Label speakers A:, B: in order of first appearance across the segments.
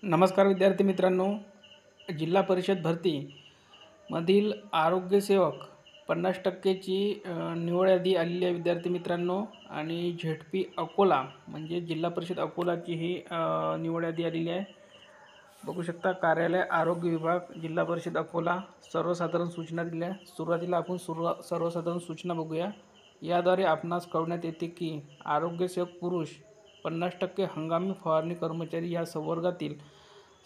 A: नमस्कार विद्यार्थी मित्रांनो, जिल्हा परिषद भरतीमधील आरोग्यसेवक 50%ची निवड यादी आलेली आहे विद्यार्थी मित्रांनो. आणि झेडपी अकोला म्हणजे जिल्हा परिषद अकोलाची ही निवड यादी आलेली आहे. बघू शकता, कार्यालय आरोग्य विभाग जिल्हा परिषद अकोला सर्वसाधारण सूचना दिल्या. सुरुवातीला आपण सर्वसाधारण सूचना बघूया. याद्वारे आपणास कळवण्यात येते की आरोग्यसेवक पुरुष 50% हंगामी फवारणी कर्मचारी या संवर्गातील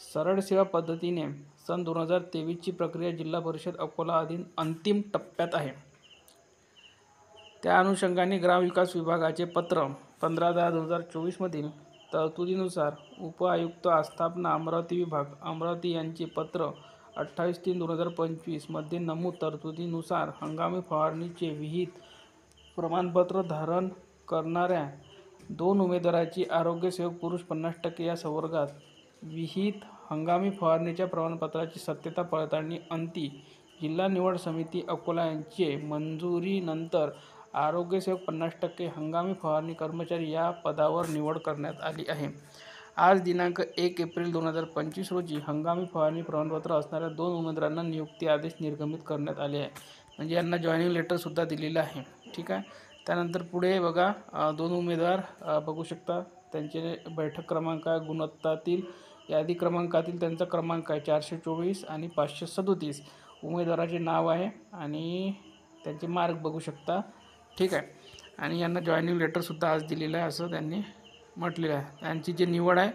A: सरळ सेवा पद्धतीने सन 2023ची प्रक्रिया जिल्हा परिषद अकोला अधीन अंतिम टप्प्यात आहे. त्या अनुषंगाने ग्रामविकास विभागाचे पत्र 15/10/2024 मधील तरतुदीनुसार उपआयुक्त आस्थापना अमरावती विभाग अमरावती यांचे पत्र 28/3/2025 मध्ये नमूद तरतुदीनुसार हंगामी फवारणीचे विहित प्रमाणपत्र धारण करणाऱ्या 2 उमेदवारांची आरोग्यसेवक पुरुष 50% या संवर्गात विहित हंगामी फवारणीच्या प्रमाणपत्राची सत्यता पडताळणी अंती जिल्हा निवड समिती अकोला यांचे मंजुरीनंतर आरोग्यसेवक 50% हंगामी फवारणी कर्मचारी या पदावर निवड करण्यात आली आहे. आज दिनांक 1 एप्रिल 2025 रोजी हंगामी फवारणी प्रमाणपत्र असणाऱ्या 2 उमेदवारांना नियुक्ती आदेश निर्गमित करण्यात आले आहे. म्हणजे यांना जॉईनिंग लेटरसुद्धा दिलेलं आहे. ठीक आहे. त्यानंतर पुढे बघा, 2 उमेदवार बघू शकता. त्यांचे बैठक क्रमांक आहे, गुणवत्तातील यादी क्रमांकातील त्यांचा क्रमांक आहे 424 आणि 537. उमेदवाराचे नाव आहे आणि त्यांचे मार्क बघू शकता. ठीक आहे. आणि यांना जॉईनिंग लेटरसुद्धा आज दिलेलं आहे असं त्यांनी म्हटलेलं आहे. त्यांची जी निवड आहे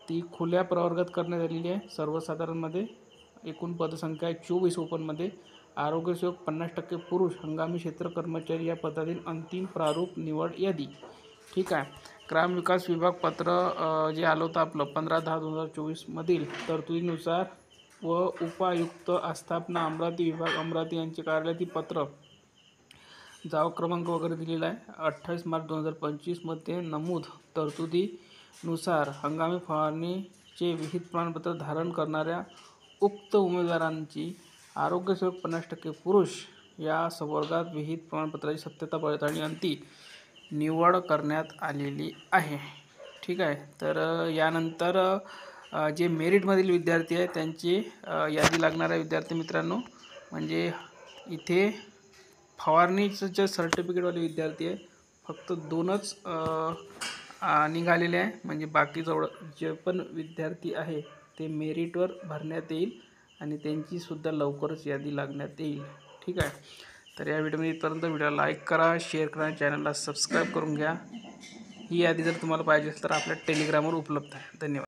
A: ती खुल्या प्रवर्गात करण्यात आलेली आहे. सर्वसाधारणमध्ये एकूण पदसंख्या आहे 24. ओपनमध्ये आरोग्यसेवक 50% पुरुष हंगामी क्षेत्र कर्मचारी या पदातील अंतिम प्रारूप निवड यादी. ठीक आहे. ग्रामविकास विभाग पत्र जे आलं होतं आपलं 15/10/2024 मधील तरतुदीनुसार व उपायुक्त आस्थापना अमरावती विभाग अमरावती यांचे कार्यालयातील पत्र जाव क्रमांक वगैरे दिलेला आहे. 28 मार्च 2025 मध्ये नमूद तरतुदीनुसार हंगामी फवारणीचे विहित प्रमाणपत्र धारण करणाऱ्या उक्त उमेदवारांची आरोग्यसेवक 50% पुरुष या संवर्गात विहित प्रमाणपत्राची सत्यता पडताळणी अंती निवड करण्यात आलेली आहे. ठीक आहे. तर यानंतर जे मेरिटमधील विद्यार्थी आहेत त्यांची यादी लागणार आहे विद्यार्थी मित्रांनो. म्हणजे इथे फवारणीचं जे सर्टिफिकेटवाले विद्यार्थी आहे फक्त 2च निघालेले आहे. म्हणजे बाकी जे पण विद्यार्थी आहे ते मेरिटवर भरण्यात येईल आणि त्यांचीसुद्धा लवकरच यादी लागण्यात येईल. ठीक आहे. तर या व्हिडिओमध्ये इथपर्यंत. व्हिडिओला लाईक करा, शेअर करा, चॅनलला सबस्क्राईब करून घ्या. ही यादी जर तुम्हाला पाहिजे असेल तर आपल्या टेलिग्रामवर उपलब्ध आहे. धन्यवाद.